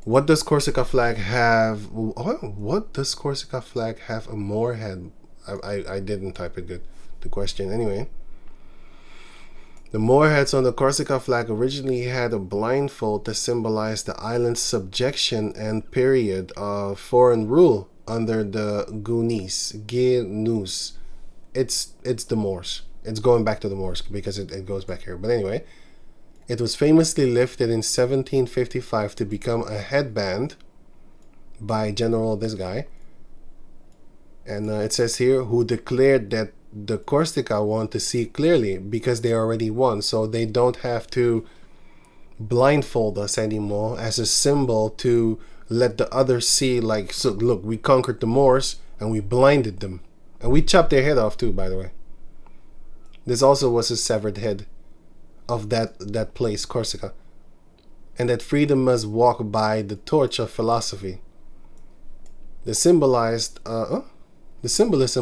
What does Corsica flag have? What does Corsica flag have a Moorhead? I didn't type it good. The question anyway. The Moorheads on the Corsica flag originally had a blindfold to symbolize the island's subjection and period of foreign rule under the Gunus. It's the Moors. It's going back to the Moors because it goes back here. But anyway, it was famously lifted in 1755 to become a headband by General this guy. And it says here, who declared that the Corsica want to see clearly because they already won, so they don't have to blindfold us anymore as a symbol to let the others see, like, so look, we conquered the Moors and we blinded them. And we chopped their head off too, by the way. This also was a severed head of that place, Corsica. And that freedom must walk by the torch of philosophy. The symbolism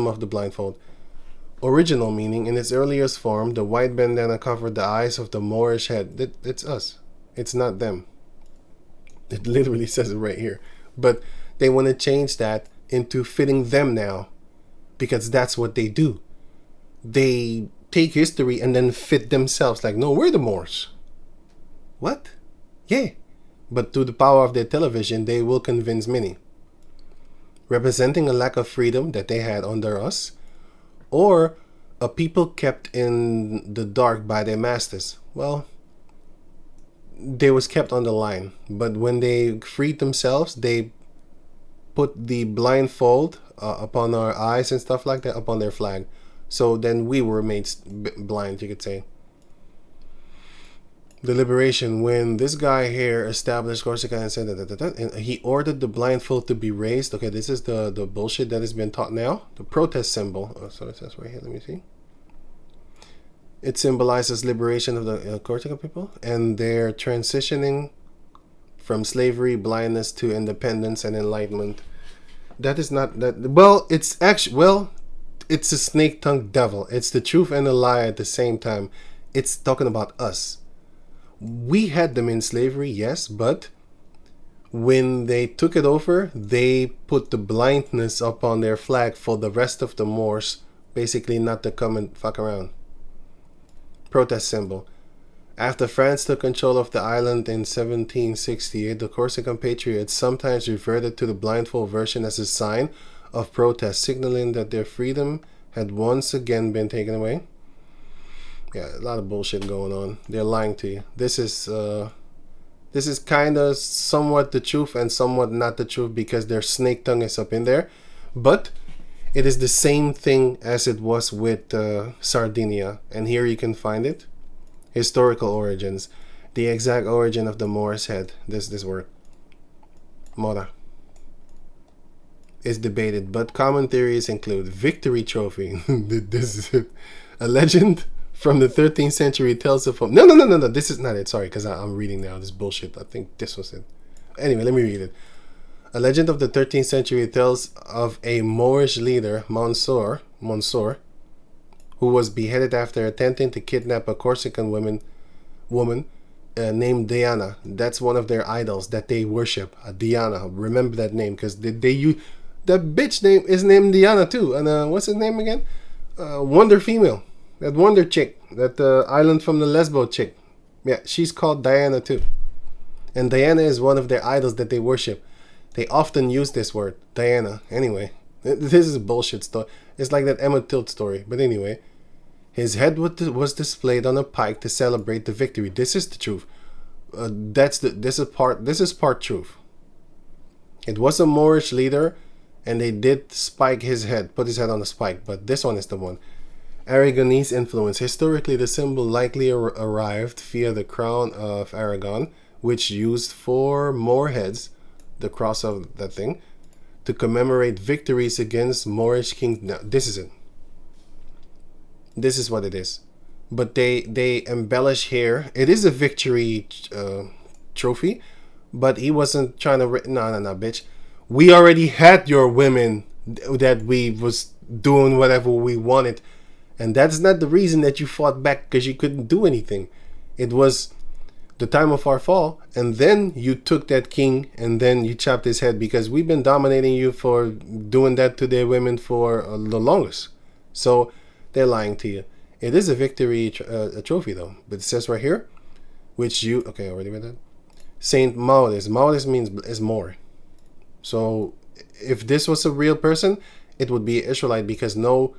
of the blindfold. Original meaning, in its earliest form, the white bandana covered the eyes of the Moorish head. It's us. It's not them. It literally says it right here. But they want to change that into fitting them now. Because that's what they do. They take history and then fit themselves. Like, no, we're the Moors. What? Yeah. But through the power of their television, they will convince many. Representing a lack of freedom that they had under us, or a people kept in the dark by their masters. Well, they was kept on the line, but when they freed themselves, they put the blindfold upon our eyes and stuff like that upon their flag. So then we were made blind, you could say. The liberation, when this guy here established Corsica and said and he ordered the blindfold to be raised. Okay, this is the bullshit that has been taught now. The protest symbol. Oh, so it says right here. Let me see. It symbolizes liberation of the Corsica people and their transitioning from slavery, blindness to independence and enlightenment. That is not that. Well, it's actually it's a snake-tongued devil. It's the truth and the lie at the same time. It's talking about us. We had them in slavery, yes, but when they took it over, they put the blindness up on their flag for the rest of the Moors, basically not to come and fuck around. Protest symbol. After France took control of the island in 1768, the Corsican patriots sometimes reverted to the blindfold version as a sign of protest, signaling that their freedom had once again been taken away. Yeah, a lot of bullshit going on. They're lying to you. This is kind of somewhat the truth and somewhat not the truth because their snake tongue is up in there. But it is the same thing as it was with Sardinia. And here you can find it. Historical origins. The exact origin of the Moor's head. This word. Mora. Is debated. But common theories include victory trophy. This is it. A legend from the 13th century tells of... No. This is not it. Sorry, because I'm reading now this bullshit. I think this was it. Anyway, let me read it. A legend of the 13th century tells of a Moorish leader, Monsieur, who was beheaded after attempting to kidnap a Corsican woman named Diana. That's one of their idols that they worship. Diana. Remember that name, because they use... That bitch name is named Diana too. And what's his name again? Wonder Female. That Wonder chick. That island from the Lesbo chick. Yeah, she's called Diana too. And Diana is one of their idols that they worship. They often use this word, Diana. Anyway, this is a bullshit story. It's like that Emma Tilt story. But anyway, his head was displayed on a pike to celebrate the victory. This is the truth. This is part truth. It was a Moorish leader, and they did spike his head, put his head on a spike. But this one is the one. Aragonese influence. Historically, the symbol likely arrived via the crown of Aragon, which used 4 Moorheads, the cross of that thing, to commemorate victories against Moorish kings. Now, this is it. This is what it is. But they embellish here. It is a victory trophy, but he wasn't trying to... No, bitch. We already had your women that we was doing whatever we wanted. And that's not the reason that you fought back, because you couldn't do anything. It was the time of our fall, and then you took that king and then you chopped his head, because we've been dominating you for doing that to their women for the longest. So they're lying to you. It is a victory a trophy though, but it says right here, which you, okay, I already read that. Saint Maurus. Maurus means is more. So if this was a real person, it would be Israelite, because no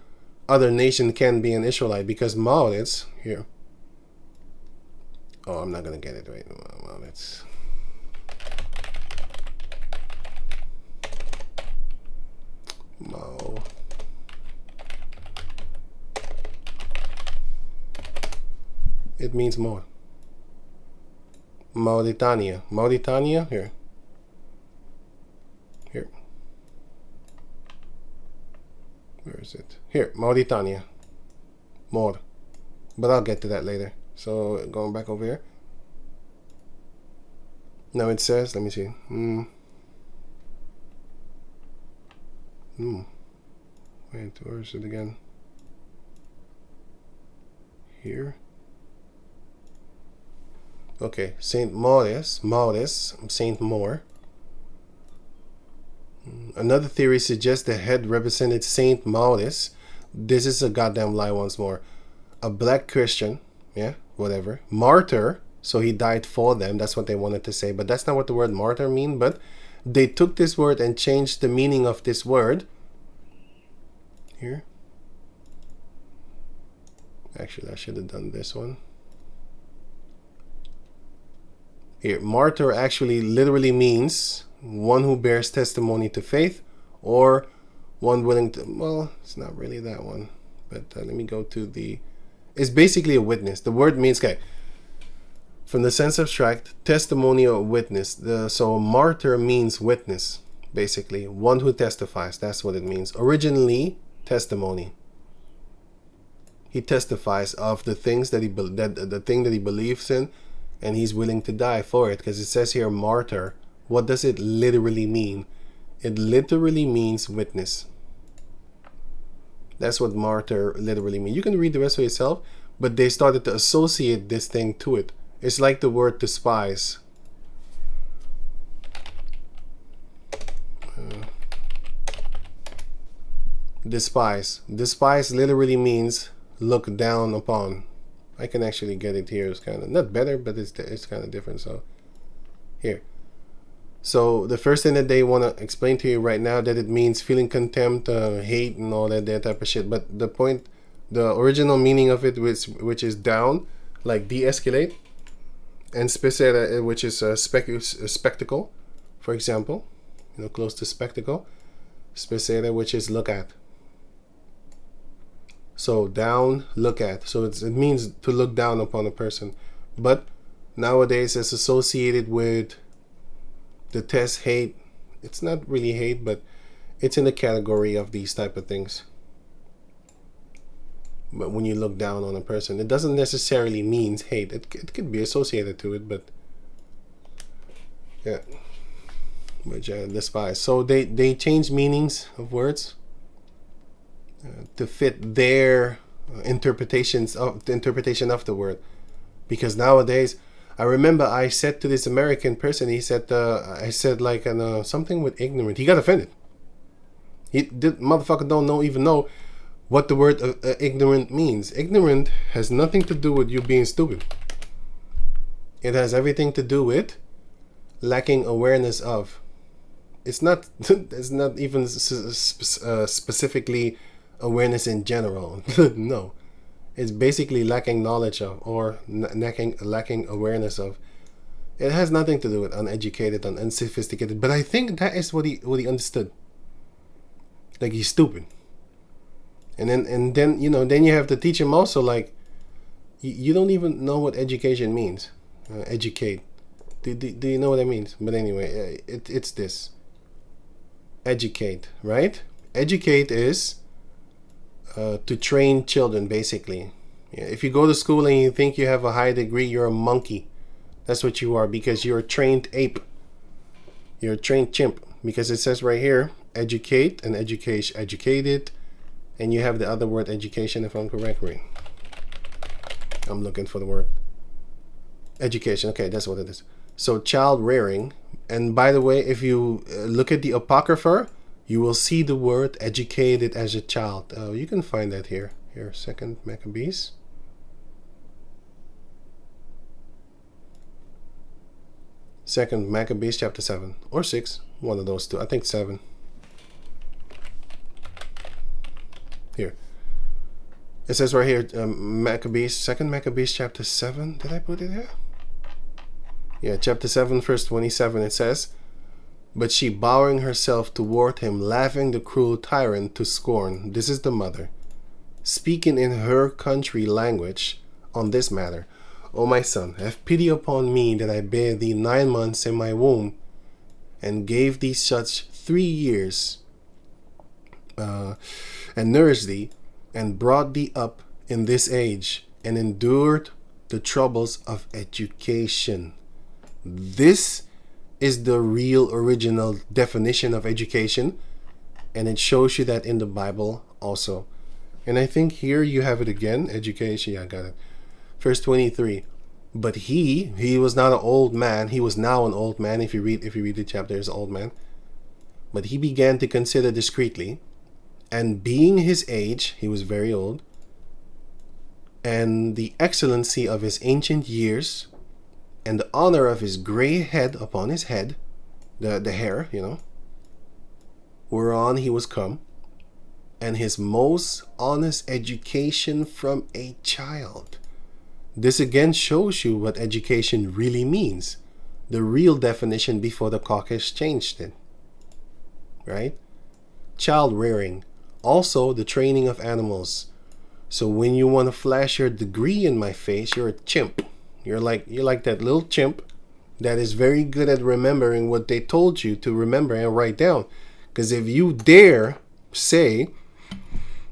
other nation can be an Israelite, because Maurus here. Oh, I'm not gonna get it right. Well, it's Mao. It means more. Mauritania. Mauritania here. Here. Where is it? Here, Mauritania. More. But I'll get to that later. So going back over here. Now it says, let me see. Wait, where is it again? Here. Okay, Saint Maurus, Saint Maur. Another theory suggests the head represented Saint Maurus. This is a goddamn lie once more. A black Christian, yeah, whatever. Martyr, so he died for them. That's what they wanted to say, but that's not what the word martyr means. But they took this word and changed the meaning of this word. Here. Actually, I should have done this one. Here, martyr actually literally means one who bears testimony to faith, or one willing to, well, it's not really that one, but let me go to the, it's basically a witness. The word means, okay, from the sense abstract, testimony or witness. So martyr means witness, basically, one who testifies. That's what it means. Originally, testimony. He testifies of the things that the thing that he believes in, and he's willing to die for it, because it says here martyr. What does it literally mean? It literally means witness. That's what martyr literally means. You can read the rest for yourself, but they started to associate this thing to it. It's like the word despise. Despise. Despise literally means look down upon. I can actually get it here. It's kind of not better, but it's kind of different. So here. So the first thing that they want to explain to you right now, that it means feeling contempt, hate, and all that type of shit. But the point, the original meaning of it, which is down, like de-escalate, and specere, which is a spectacle, for example, you know, close to spectacle. Specere, which is look at. So down, look at. So it means to look down upon a person. But nowadays it's associated with the test hate. It's not really hate, but it's in the category of these type of things. But when you look down on a person, it doesn't necessarily mean hate. It could be associated to it, but yeah. Which I despise. So they change meanings of words to fit their interpretations of the interpretation of the word. Because nowadays, I remember I said to this American person, he said, I said like something with ignorant. He got offended. The motherfucker don't even know what the word ignorant means. Ignorant has nothing to do with you being stupid. It has everything to do with lacking awareness of. It's not even specifically awareness in general. No, it's basically lacking knowledge of, or lacking awareness of. It has nothing to do with uneducated and unsophisticated. But I think that is what he understood. Like, he's stupid. And then you know, then you have to teach him also, like, you don't even know what education means. Educate. Do you know what that means? But anyway, it's this. Educate, right? Educate is to train children, basically. Yeah, if you go to school and you think you have a high degree, you're a monkey. That's what you are, because you're a trained ape. You're a trained chimp, because it says right here, educate and education, educated, and you have the other word education, if I'm correct. I'm looking for the word. Education. Okay, that's what it is. So child rearing. And by the way, if you look at the Apocrypha, you will see the word educated as a child. You can find that here. Here, Second Maccabees. Second Maccabees chapter 7 or 6, one of those two. I think 7. Here. It says right here, Maccabees, Second Maccabees chapter 7. Did I put it here? Yeah, chapter 7, verse 27. It says, "But she, bowing herself toward him, laughing the cruel tyrant to scorn," this is the mother, "speaking in her country language on this matter, O my son, have pity upon me that I bare thee 9 months in my womb, and gave thee such 3 years, and nourished thee, and brought thee up in this age, and endured the troubles of education." This is the real original definition of education, and it shows you that in the Bible also. And I think here you have it again, education. Yeah, I got it. Verse 23. "But he was not an old man. He was now an old man." If you read the chapter, he's an old man. "But he began to consider discreetly, and being his age," he was very old, "and the excellency of his ancient years, and the honor of his gray head upon his head," the hair, "whereon he was come, and his most honest education from a child." This again shows you what education really means. The real definition before the caucus changed it. Right? Child rearing. Also the training of animals. So when you want to flash your degree in my face, you're a chimp. You're like that little chimp that is very good at remembering what they told you to remember and write down. Because if you dare say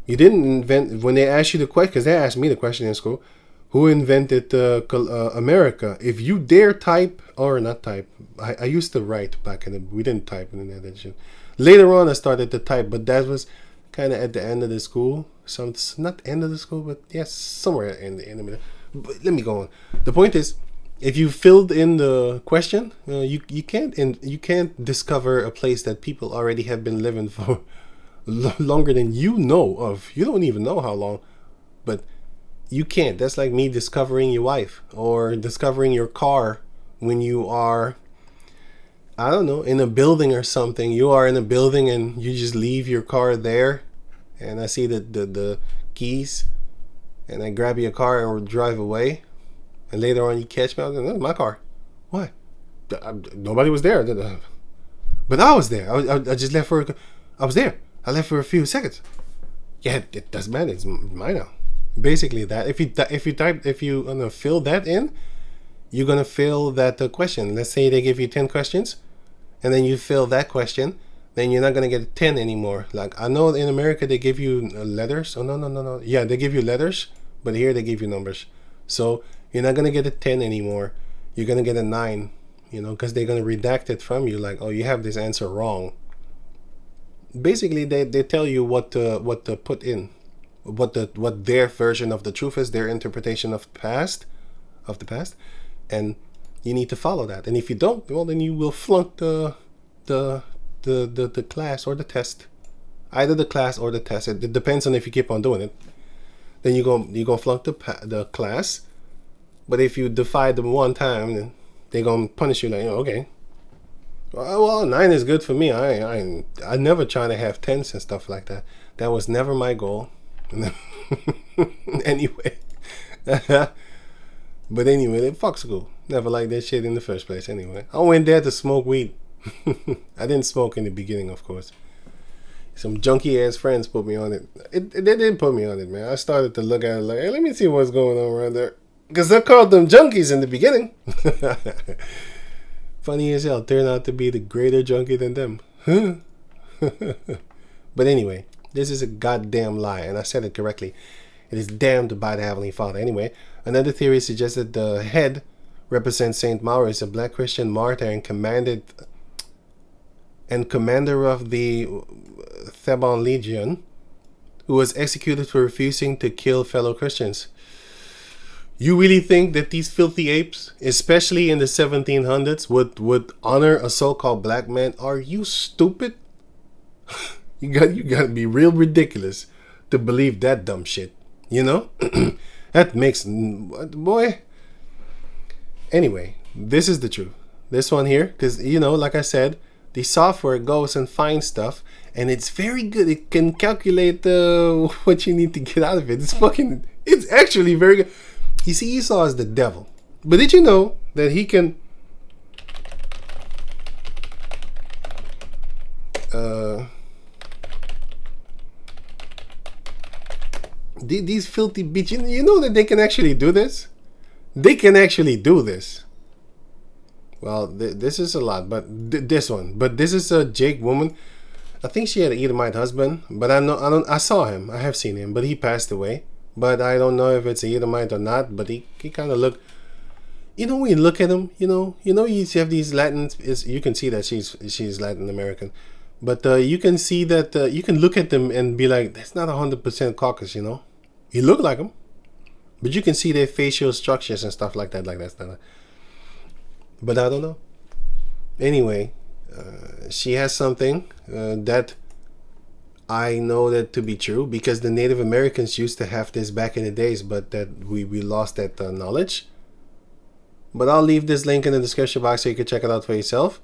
you didn't invent, when they ask you the question, because they asked me the question in school, who invented America? If you dare type, or not type, I used to write back in the, we didn't type in the edition. Later on I started to type, but that was kind of at the end of the school. Some, not end of the school, but yes, somewhere in the middle. But let me go on. The point is, if you filled in the question, you can't discover a place that people already have been living for longer than you know of. You don't even know how long, but you can't. That's like me discovering your wife or discovering your car when you are, I don't know, in a building or something. You are in a building and you just leave your car there, and I see the keys, and I grab your car and drive away, and later on you catch me. I was like, "That's my car." Why? Nobody was there, but I was there. I just left for. I was there. I left for a few seconds. Yeah, it doesn't matter. It's mine now. Basically, that if you gonna fill that in, you're gonna fill that question. Let's say they give you 10 questions, and then you fill that question. Then you're not gonna get a 10 anymore. Like, I know in America they give you letters. Oh no. Yeah, they give you letters, but here they give you numbers. So you're not gonna get a 10 anymore. You're gonna get a 9. Because they're gonna redact it from you. Like, oh, you have this answer wrong. Basically, they tell you what to put in, what their version of the truth is, their interpretation of the past, and you need to follow that. And if you don't, well, then you will flunk the class or the test, either the class or the test. It depends on if you keep on doing it. Then you go flunk the class. But if you defy them one time, then they're gonna punish you. Like, okay, well, 9 is good for me. I never try to have 10s and stuff like that. That was never my goal. Anyway. But anyway, fuck school. Never liked that shit in the first place. Anyway, I went there to smoke weed. I didn't smoke in the beginning, of course. Some junky ass friends put me on it. They didn't put me on it, man. I started to look at it like, hey, let me see what's going on around there. Because I called them junkies in the beginning. Funny as hell, turned out to be the greater junkie than them. But anyway, this is a goddamn lie, and I said it correctly. It is damned by the Heavenly Father. Anyway, another theory suggests that the head represents Saint Maurice, a black Christian martyr and commander of the Theban Legion, who was executed for refusing to kill fellow Christians. You really think that these filthy apes, especially in the 1700s, would honor a so-called black man? Are you stupid? You gotta be real ridiculous to believe that dumb shit. You know? That makes... Boy. Anyway, this is the truth. This one here, because, you know, like I said, the software goes and finds stuff, and it's very good. It can calculate what you need to get out of it. It's actually very good. You see, Esau is the devil. But did you know that he can... these filthy bitches, you know that they can actually do this? They can actually do this. Well, this is a lot, but this one. But this is a Jake woman. I think she had an Edomite husband, but I saw him. I have seen him, but he passed away. But I don't know if it's a Edomite or not. But he kind of looked. You know, when you look at him, you have these Latins. You can see that she's Latin American, but you can see that you can look at them and be like, that's not 100% Caucasus. You know, he look like him, but you can see their facial structures and stuff like that. Like that's not. But I don't know. Anyway, she has something that I know that to be true, because the Native Americans used to have this back in the days, but that we lost that knowledge. But I'll leave this link in the description box so you can check it out for yourself.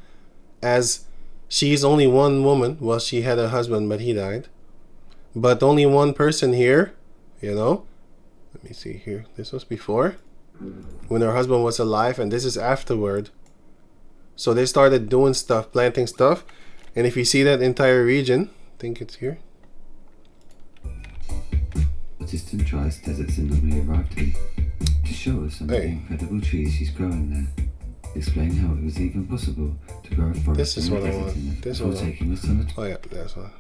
As she's only one woman. Well, she had a husband, but he died. But only one person here, you know. Let me see here. This was before, when her husband was alive, and this is afterward. So they started doing stuff, planting stuff. And if you see that entire region, I think it's here. Distant dry desert symbol we arrived in to show us some of the incredible trees she's growing there. Explain how it was even possible to grow a forest. This is what I want. This one. Taking us on Oh yeah, that's one.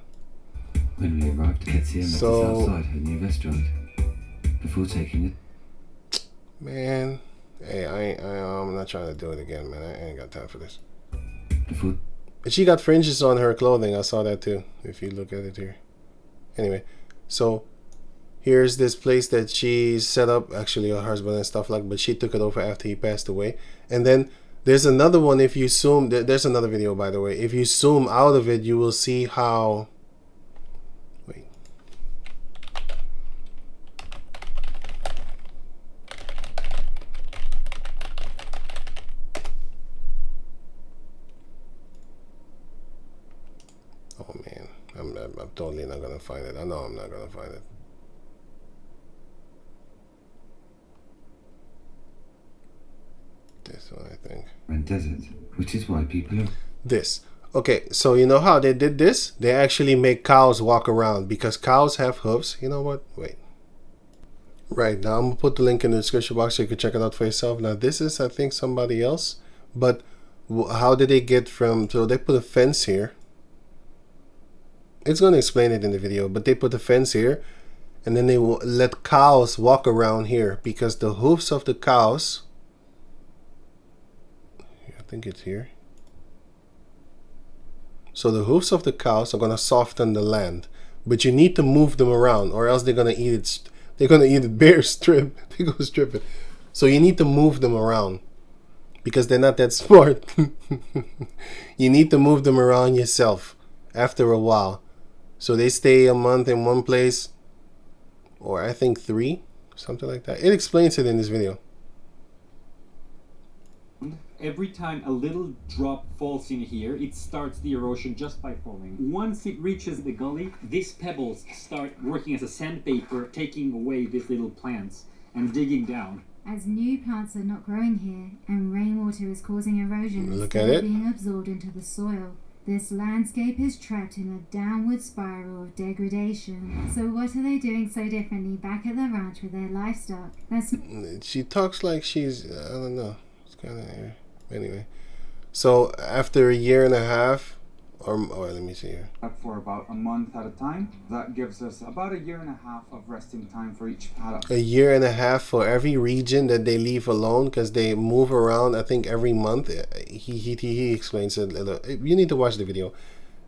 When we arrived, Ketsia met us outside her new restaurant. Before taking it. Man, hey, I'm not trying to do it again, man. I ain't got time for this. Before. And she got fringes on her clothing. I saw that too, if you look at it here. Anyway, so here's this place that she set up, actually her husband and stuff like, but she took it over after he passed away. And then there's another one. If you zoom, there's another video, by the way. If you zoom out of it, you will see how. Wait. Oh man, I'm totally not gonna find it. I know I'm not gonna find it. This one, I think. And desert, which is why people are... This. Okay, so you know how they did this? They actually make cows walk around, because cows have hooves. You know what? Wait. Right, now I'm gonna put the link in the description box so you can check it out for yourself. Now this is, I think, somebody else. But how did they get from... So they put a fence here. It's gonna explain it in the video, but they put a fence here. And then they will let cows walk around here, because the hoofs of the cows... I think it's here. So the hoofs of the cows are gonna soften the land, but you need to move them around, or else they're gonna eat it. They're gonna eat it bare strip. They go strip it. So you need to move them around, because they're not that smart. You need to move them around yourself after a while. So they stay a month in one place, or I think 3, something like that. It explains it in this video. Every time a little drop falls in here, it starts the erosion just by falling. Once it reaches the gully, these pebbles start working as a sandpaper, taking away these little plants and digging down. As new plants are not growing here, and rainwater is causing erosion instead of being absorbed into the soil, this landscape is trapped in a downward spiral of degradation. So what are they doing so differently back at the ranch with their livestock? She talks like she's, I don't know. It's kind of... Anyway, so after a year and a half, or let me see here. For about a month at a time. That gives us about a year and a half of resting time for each paddock. A year and a half for every region that they leave alone, because they move around, I think, every month. He explains it. You need to watch the video.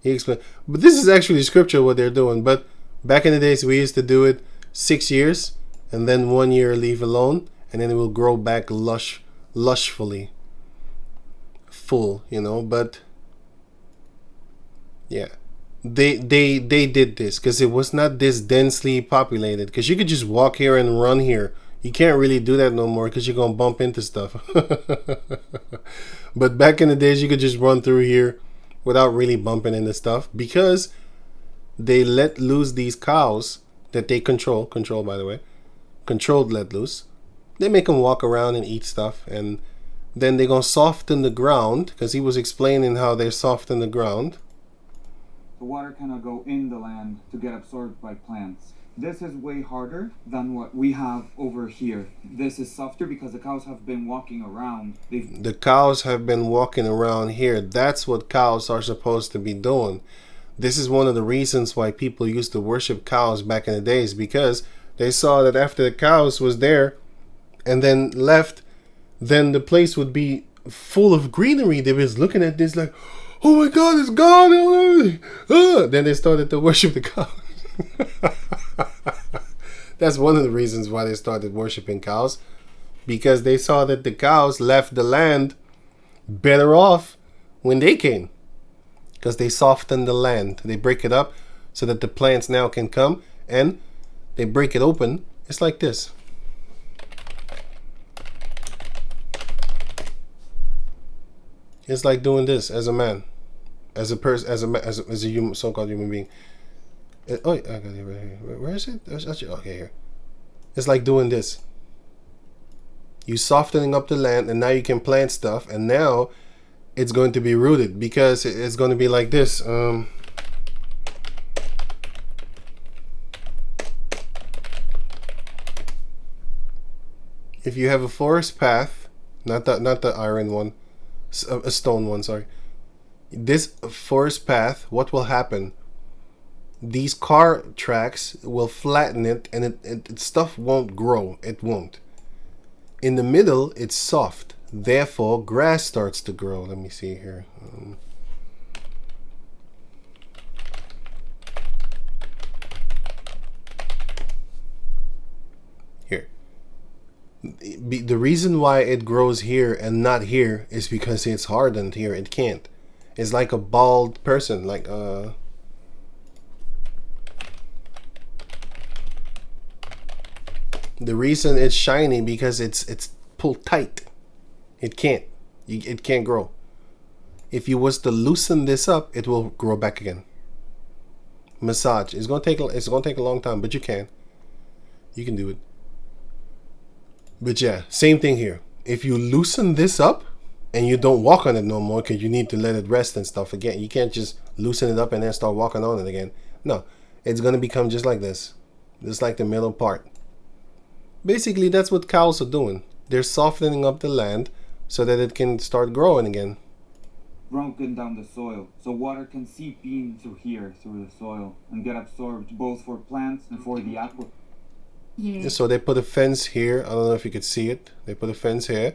He explains. But this is actually scripture what they're doing. But back in the days, we used to do it 6 years, and then 1 year leave alone. and then it will grow back lushfully full, you know. But yeah, they did this because it was not this densely populated, because you could just walk here and run here. You can't really do that no more because you're gonna bump into stuff. But back in the days, you could just run through here without really bumping into stuff, because they let loose these cows that they controlled, by the way, let loose. They make them walk around and eat stuff, and then they're gonna soften the ground, because he was explaining how they soften the ground. The water cannot go in the land to get absorbed by plants. This is way harder than what we have over here. This is softer because the cows have been walking around. The cows have been walking around here. That's what cows are supposed to be doing. This is one of the reasons why people used to worship cows back in the days, because they saw that after the cows was there and then left, then the place would be full of greenery. They was looking at this like, oh my God, it's gone. Then they started to worship the cows. That's one of the reasons why they started worshiping cows, because they saw that the cows left the land better off when they came, because they soften the land. They break it up so that the plants now can come, and they break it open. It's like this. It's like doing this as a man, as a person, as a human, so-called human being. Oh, I got it right here. Where is it? Okay, here. It's like doing this. You softening up the land, and now you can plant stuff, and now it's going to be rooted, because it's going to be like this. If you have a forest path, not the iron one, a stone one, sorry. This forest path, what will happen? These car tracks will flatten it, and it stuff won't grow. It won't. In the middle, it's soft. Therefore, grass starts to grow. Let me see here. Here. The reason why it grows here and not here is because it's hardened here. It can't. It's like a bald person, like the reason it's shiny, because it's pulled tight. It can't. It can't grow. If you was to loosen this up, it will grow back again. Massage. It's gonna take a long time, but you can do it. But yeah, same thing here. If you loosen this up and you don't walk on it no more, because you need to let it rest and stuff again, you can't just loosen it up and then start walking on it again. No, it's gonna become just like this, just like the middle part. Basically, that's what cows are doing. They're softening up the land so that it can start growing again. Broken down the soil, so water can seep in through here, through the soil, and get absorbed both for plants and for the aqua. Yeah. So they put a fence here. I don't know if you could see it. They put a fence here.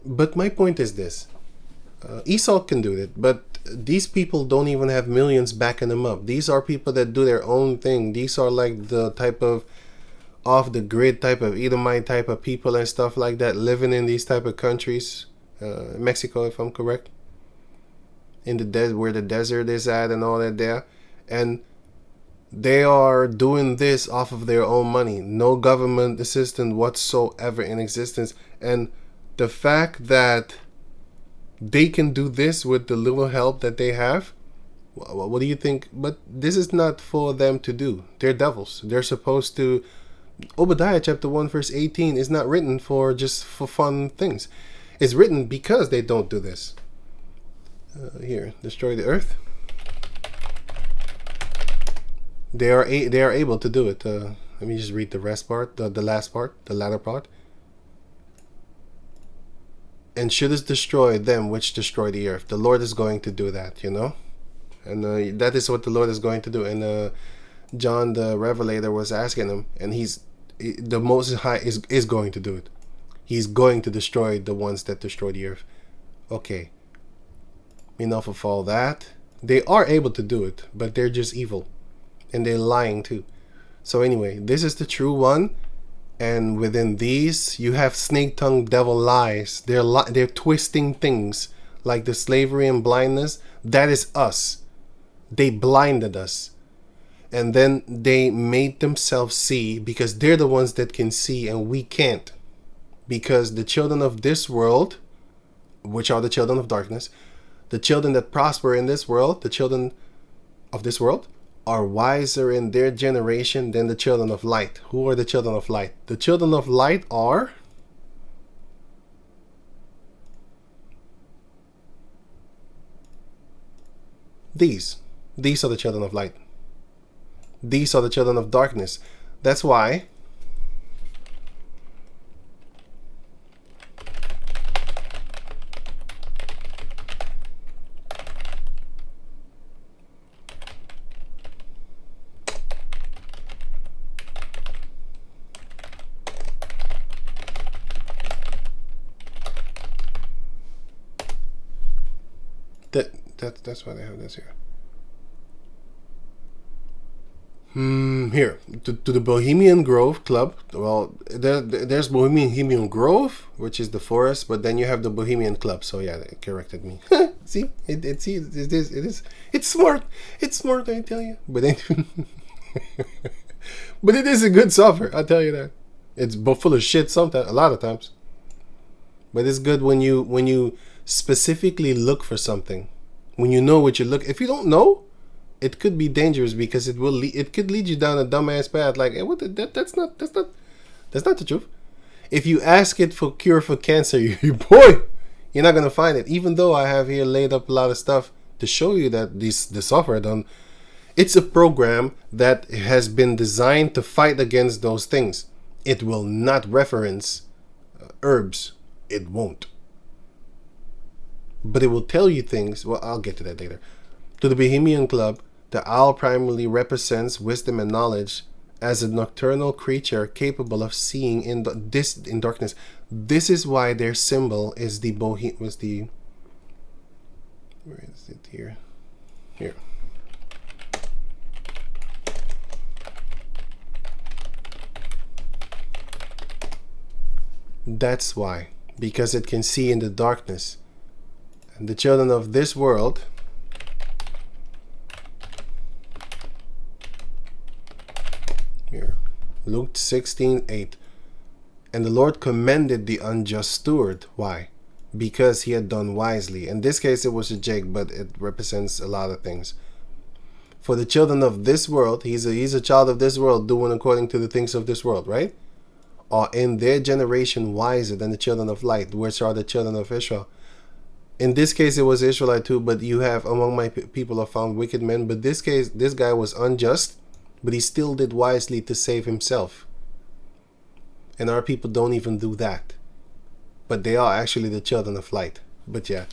But my point is this. Esau can do it, but these people don't even have millions backing them up. These are people that do their own thing. These are like the type of off the grid type of Edomite type of people and stuff like that, living in these type of countries. Mexico, if I'm correct. In the desert, where the desert is at and all that there. And they are doing this off of their own money. No government assistance whatsoever in existence. And the fact that they can do this with the little help that they have, what do you think? But this is not for them to do. They're devils. They're supposed to... Obadiah chapter 1 verse 18 is not written for just for fun things. It's written because they don't do this. Here, destroy the earth. They are able to do it. Let me just read the rest part, the last part, the latter part. And shouldest destroy them which destroy the earth. The Lord is going to do that, you know. And that is what the Lord is going to do. And John the Revelator was asking him, and the Most High is going to do it. He's going to destroy the ones that destroy the earth. Okay. Enough of all that. They are able to do it, but they're just evil. And they're lying too. So anyway, this is the true one. And within these, you have snake-tongued devil lies. They're twisting things like the slavery and blindness. That is us. They blinded us. And then they made themselves see, because they're the ones that can see and we can't. Because the children of this world, which are the children of darkness, the children that prosper in this world, the children of this world, are wiser in their generation than the children of light. Who are the children of light? The children of light are these. These are the children of light. These are the children of darkness. That's why that's why they have this here. Here to the Bohemian Grove Club. Well, there's Bohemian Grove, which is the forest, but then you have the Bohemian Club. So yeah, it corrected me. See, it's smart. It's smart, I tell you. But but it is a good software, I'll tell you that. It's full of shit sometimes, a lot of times. But it's good when you specifically look for something. When you know what you look. If you don't know, it could be dangerous, because it could lead you down a dumbass path. Like, hey, that's not the truth. If you ask it for cure for cancer, boy, you're not gonna find it. Even though I have here laid up a lot of stuff to show you that the software done. It's a program that has been designed to fight against those things. It will not reference herbs. It won't. But it will tell you things. Well, I'll get to that later. To the Bohemian Club, the owl primarily represents wisdom and knowledge as a nocturnal creature capable of seeing in darkness. This is why their symbol is the where is it here? Here. That's why. Because it can see in the darkness. And the children of this world here, Luke 16:8. And the Lord commended the unjust steward. Why? Because he had done wisely. In this case it was a jig, but it represents a lot of things. For the children of this world, he's a child of this world, doing according to the things of this world, right? Are in their generation wiser than the children of light, which are the children of Israel. In this case, it was Israelite too, but you have among my people are found wicked men. But this case, this guy was unjust, but he still did wisely to save himself. And our people don't even do that. But they are actually the children of light. But yeah,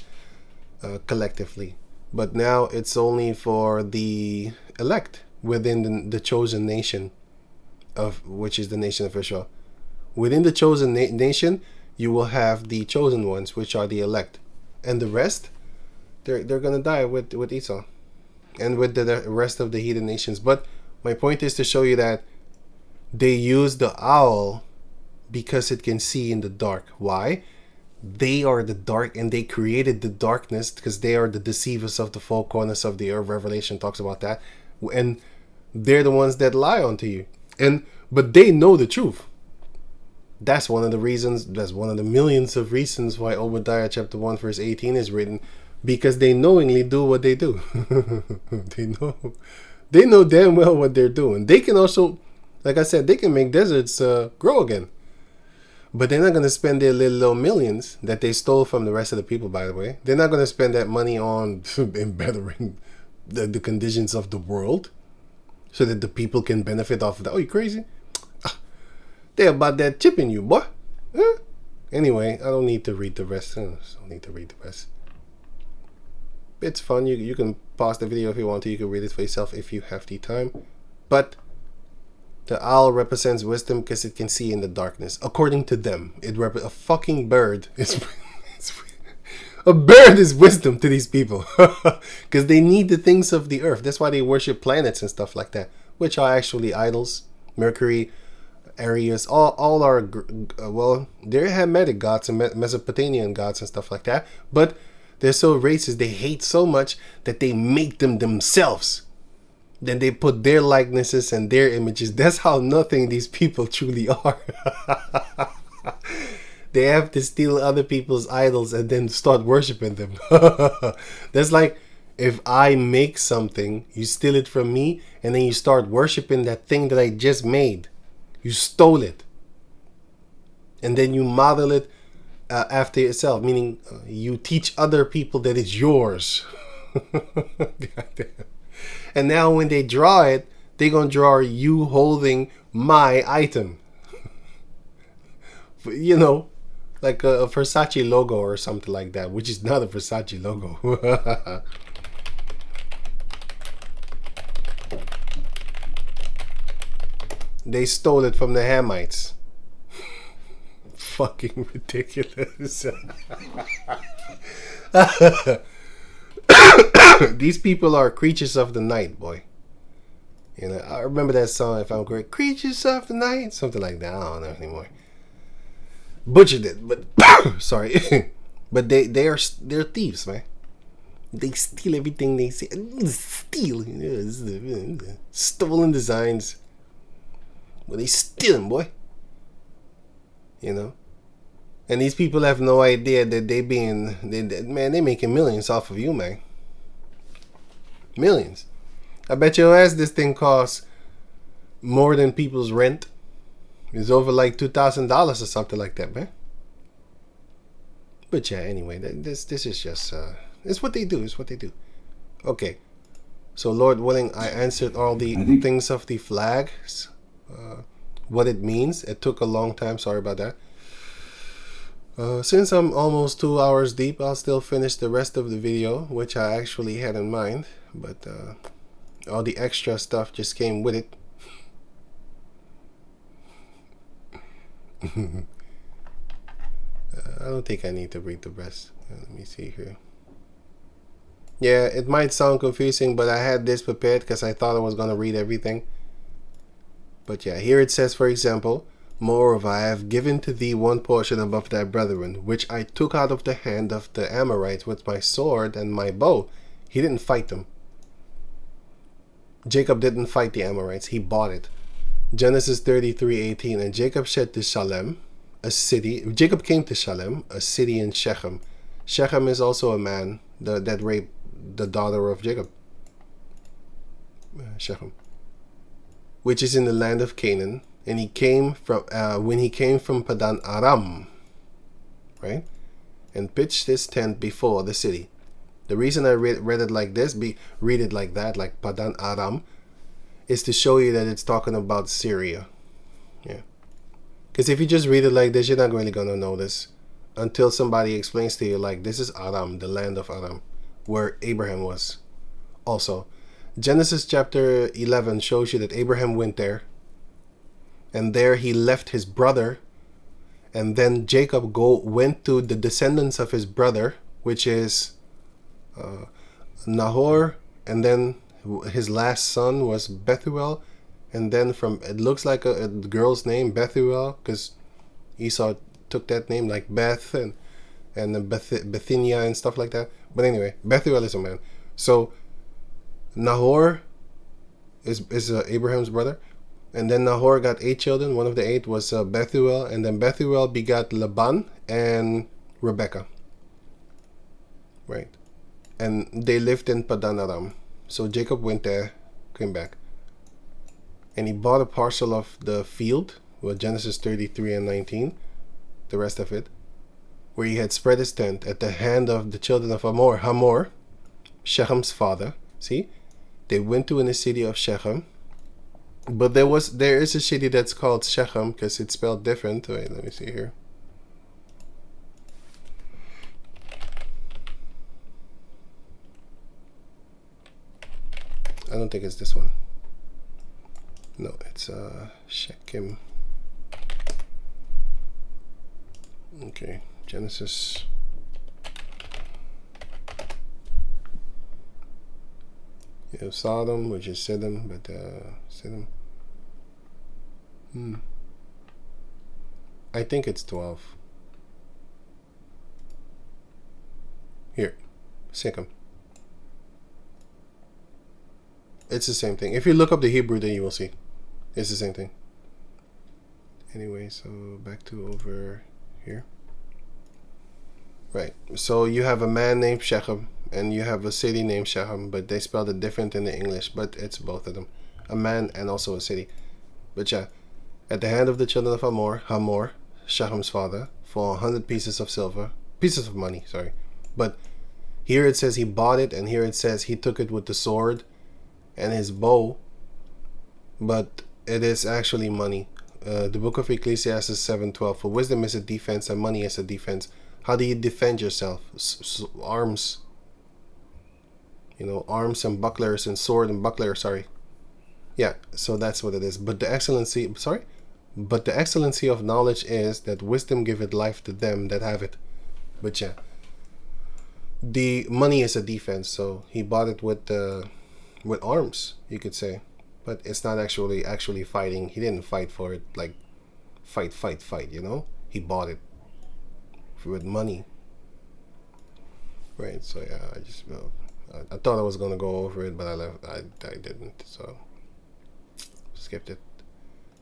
collectively. But now it's only for the elect within the chosen nation, of which is the nation of Israel. Within the chosen nation, you will have the chosen ones, which are the elect. And the rest, they're gonna die with Esau and with the rest of the heathen nations. But my point is to show you that they use the owl because it can see in the dark. Why? They are the dark, and they created the darkness because they are the deceivers of the four corners of the earth. Revelation talks about that, and they're the ones that lie unto you. But they know the truth. That's one of the reasons, that's one of the millions of reasons why Obadiah chapter 1 verse 18 is written, because they knowingly do what they do. They know damn well what they're doing. They can also, like I said, they can make deserts grow again. But they're not going to spend their little millions that they stole from the rest of the people, by the way. They're not going to spend that money on bettering the conditions of the world so that the people can benefit off of that. Oh, you crazy? They're about that chipping you, boy. Huh? Anyway, I don't need to read the rest. It's fun. You can pause the video if you want to. You can read it for yourself if you have the time. But the owl represents wisdom because it can see in the darkness. According to them, a fucking bird is a bird is wisdom to these people because they need the things of the earth. That's why they worship planets and stuff like that, which are actually idols. Mercury Arius, all are well, they're Hamitic gods and Mesopotamian gods and stuff like that, but they're so racist, they hate so much that they make them themselves. Then they put their likenesses and their images. That's how nothing these people truly are. They have to steal other people's idols and then start worshiping them. That's like if I make something, you steal it from me, and then you start worshiping that thing that I just made. You stole it. And then you model it after yourself, meaning you teach other people that it's yours. And now when they draw it, they're going to draw you holding my item. You know, like a Versace logo or something like that, which is not a Versace logo. They stole it from the Hamites. Fucking ridiculous. These people are creatures of the night, boy. You know, I remember that song, if I'm correct, Creatures of the Night, something like that. I don't know anymore. Butchered it, but sorry. But they're thieves, man. They steal everything they see. Steal. Stolen designs. Well, they steal them, boy. You know? And these people have no idea that they're making millions off of you, man. Millions. I bet your ass this thing costs more than people's rent. It's over like $2,000 or something like that, man. But yeah, anyway, this is just it's what they do. It's what they do. Okay. So Lord willing, I answered all the things of the flags. What it means. It took a long time. Sorry about that. Since I'm almost 2 hours deep, I'll still finish the rest of the video, which I actually had in mind, but all the extra stuff just came with it. I don't think I need to read the rest. Let me see here. Yeah, it might sound confusing, but I had this prepared because I thought I was going to read everything. But yeah, here it says, for example, moreover, I have given to thee one portion above thy brethren, which I took out of the hand of the Amorites with my sword and my bow. He didn't fight them. Jacob didn't fight the Amorites. He bought it. Genesis 33:18. And Jacob said to Shalem, a city. Jacob came to Shalem, a city in Shechem. Shechem is also a man that raped the daughter of Jacob. Shechem. Which is in the land of Canaan. And he came from when he came from Padan Aram, right, and pitched his tent before the city. The reason I read it like this, read it like that, like Padan Aram, is to show you that it's talking about Syria. Yeah, because if you just read it like this, you're not really gonna know this until somebody explains to you, like, this is Aram, the land of Aram, where Abraham was. Also, Genesis chapter 11 shows you that Abraham went there. And there he left his brother. And then Jacob went to the descendants of his brother, which is Nahor. And then his last son was Bethuel. And then it looks like a girl's name, Bethuel, because Esau took that name, like Beth and Bethinia and stuff like that. But anyway, Bethuel is a man. So Nahor is Abraham's brother. And then Nahor got 8 children. One of the 8 was Bethuel. And then Bethuel begot Laban and Rebekah. Right. And they lived in Padan Aram. So Jacob went there, came back. And he bought a parcel of the field, well, Genesis 33:19, the rest of it, where he had spread his tent at the hand of the children of Hamor, Shechem's father. See? They went to in the city of Shechem. But there is a city that's called Shechem because it's spelled different. Wait, let me see here. I don't think it's this one. No, it's Shechem. Okay, Genesis. You have Sodom, which is Siddim, but Siddim. I think it's 12. Here, Sikkim. It's the same thing. If you look up the Hebrew, then you will see. It's the same thing. Anyway, so back to over here. Right. So you have a man named Shechem, and you have a city named Shechem, but they spelled it different in the English, but it's both of them. A man and also a city. But yeah, at the hand of the children of Hamor, Shechem's father, for 100 pieces of money, sorry. But here it says he bought it, and here it says he took it with the sword and his bow, but it is actually money. The book of Ecclesiastes 7:12, for wisdom is a defense and money is a defense. How do you defend yourself? Arms. You know, arms and bucklers and sword and buckler, sorry. Yeah, so that's what it is. But the excellency of knowledge is that wisdom giveth life to them that have it. But yeah, the money is a defense, so he bought it with arms, you could say. But it's not actually fighting. He didn't fight for it, like fight, you know? He bought it with money. Right, so yeah, I thought I was gonna go over it, but I didn't, so skipped it.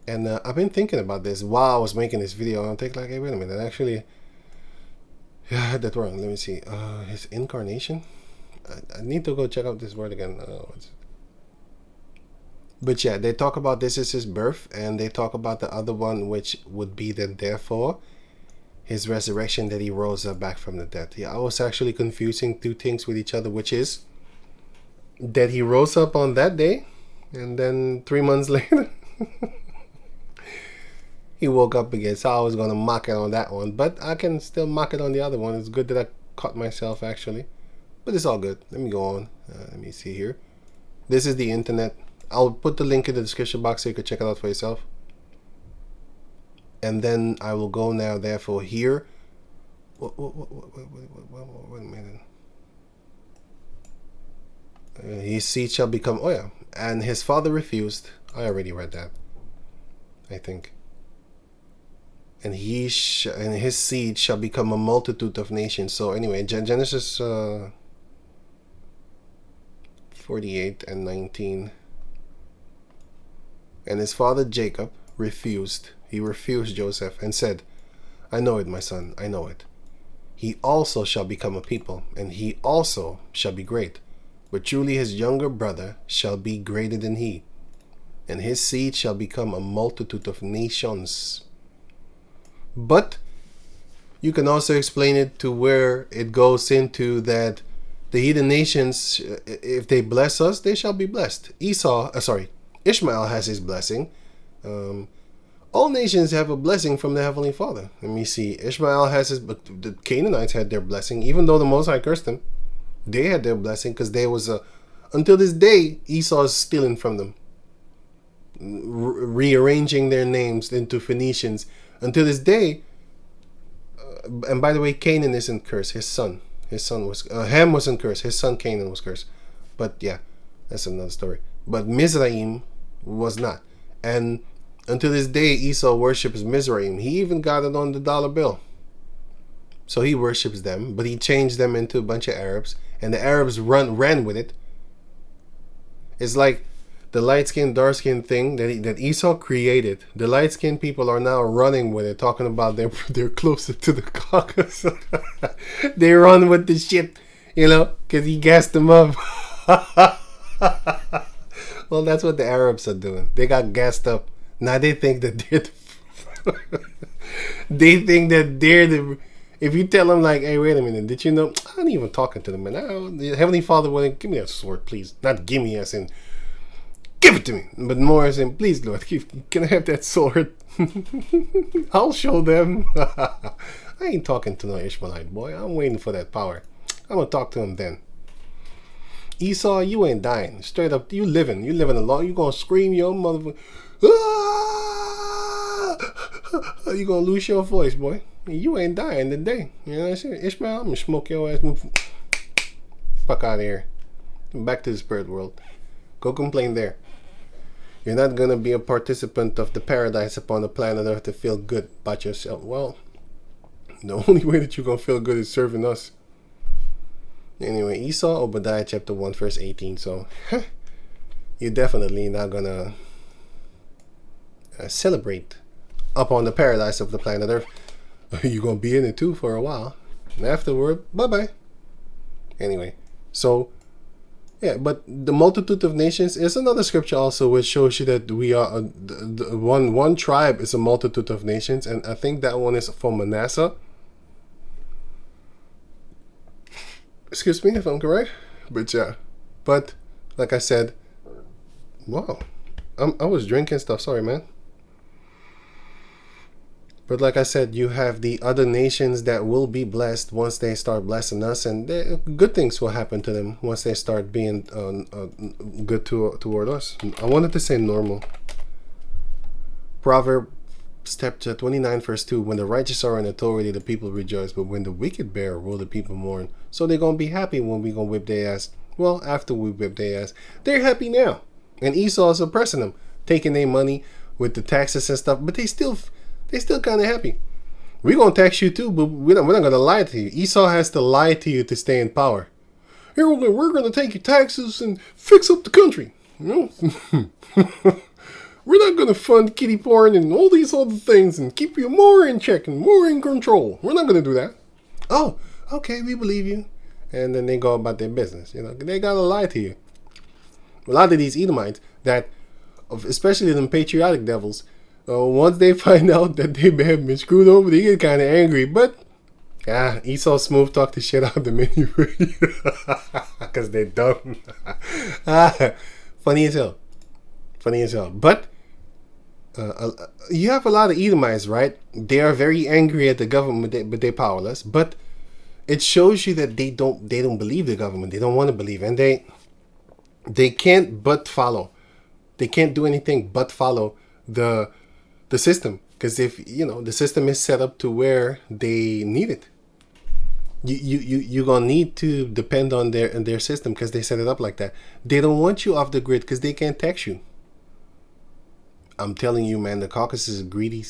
And I've been thinking about this while I was making this video, and I'm thinking like, hey, wait a minute, actually, yeah, I had that wrong. Let me see. His incarnation? I need to go check out this word again. But yeah, they talk about this is his birth, and they talk about the other one, which would be then therefore his resurrection, that he rose up back from the dead. Yeah, I was actually confusing two things with each other, which is that he rose up on that day, and then 3 months later he woke up again. So I was going to mock it on that one, but I can still mock it on the other one. It's good that I caught myself actually, but it's all good. Let me go on. Let me see here. This is the internet. I'll put the link in the description box so you can check it out for yourself. And then I will go now therefore here. Wait a minute. His seed shall become, oh yeah, and his father refused. I already read that, I think. And and his seed shall become a multitude of nations. So anyway, Genesis 48 and 19. And his father Jacob refused. He refused Joseph and said, I know it, my son, I know it. He also shall become a people, and he also shall be great. But truly his younger brother shall be greater than he, and his seed shall become a multitude of nations. But you can also explain it to where it goes into that the heathen nations, if they bless us, they shall be blessed. Ishmael has his blessing. All nations have a blessing from the Heavenly Father. Let me see. Ishmael has his, but the Canaanites had their blessing, even though the Most High cursed them. They had their blessing because there was until this day, Esau is stealing from them, rearranging their names into Phoenicians. Until this day, and by the way, Canaan isn't cursed. His son was Ham wasn't cursed. His son Canaan was cursed. But yeah, that's another story. But Mizraim was not. And until this day, Esau worships Mizraim. He even got it on the dollar bill. So he worships them, but he changed them into a bunch of Arabs, and the Arabs ran with it. It's like the light-skinned, dark-skinned thing that Esau created. The light-skinned people are now running with it, talking about they're closer to the Caucasus. They run with the shit, you know, because he gassed them up. Well, that's what the Arabs are doing. They got gassed up. Now they think that they're the if you tell them like, hey, wait a minute, did you know? I ain't even talking to them, man. The Heavenly Father wouldn't give me that sword, please. Not give me as in give it to me, but more as in, please, Lord, can I have that sword? I'll show them. I ain't talking to no Ishmaelite boy. I'm waiting for that power. I'm gonna talk to him then. Esau, you ain't dying. Straight up, you living along. You gonna scream your motherfucker. You gonna lose your voice, boy. You ain't dying today. You know what I'm saying? Ishmael, I'm gonna smoke your ass. Fuck out of here. Back to the spirit world. Go complain there. You're not going to be a participant of the paradise upon the planet Earth to feel good about yourself. Well, the only way that you're going to feel good is serving us. Anyway, Esau, Obadiah chapter 1 verse 18. So, you're definitely not going to celebrate upon the paradise of the planet Earth. You're going to be in it too for a while. And afterward, bye-bye. Anyway, so, yeah, but the multitude of nations is another scripture also which shows you that we are, one tribe is a multitude of nations. And I think that one is from Manasseh. Excuse me if I'm correct. But yeah. But, like I said, wow. I was drinking stuff. Sorry, man. But like I said, you have the other nations that will be blessed once they start blessing us, and good things will happen to them once they start being good toward us. I wanted to say normal. Proverbs chapter 29 verse 2, when the righteous are in authority, the people rejoice, but when the wicked bear rule, the people mourn. So they're going to be happy when we going to whip their ass. Well, after we whip their ass. They're happy now. And Esau is oppressing them, taking their money with the taxes and stuff, but they're still kind of happy. We're going to tax you too, but we're not going to lie to you. Esau has to lie to you to stay in power. Here, we're going to take your taxes and fix up the country. You know? We're not going to fund kiddie porn and all these other things and keep you more in check and more in control. We're not going to do that. Oh, okay, we believe you. And then they go about their business. You know, they got to lie to you. A lot of these Edomites that, especially them patriotic devils, once they find out that they have been screwed over, they get kind of angry. But Esau smooth talk the shit out of them anyway, because they're dumb. Funny as hell. But you have a lot of Edomites, right? They are very angry at the government, but they're powerless. But it shows you that they don't believe the government. They don't want to believe, and they can't but follow. They can't do anything but follow the system, because if the system is set up to where they need it, you're gonna need to depend on their system, because they set it up like that. They don't want you off the grid because they can't tax you. I'm telling you, man, the Caucasus is greedy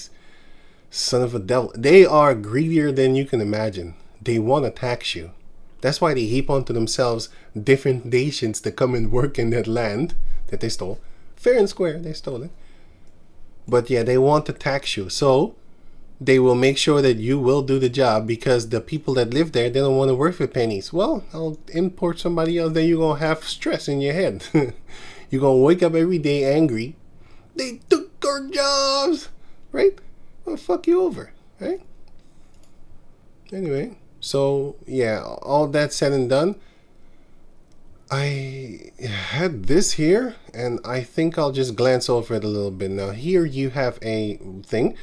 son of a devil. They are greedier than you can imagine. They want to tax you. That's why they heap onto themselves different nations to come and work in that land that they stole. Fair and square, they stole it. But yeah, they want to tax you. So they will make sure that you will do the job, because the people that live there, they don't want to work for pennies. Well, I'll import somebody else, then you're going to have stress in your head. You're going to wake up every day angry. They took our jobs, right? Well, fuck you over, right? Anyway, so yeah, all that said and done, I had this here, and I think I'll just glance over it a little bit. Now here you have a thing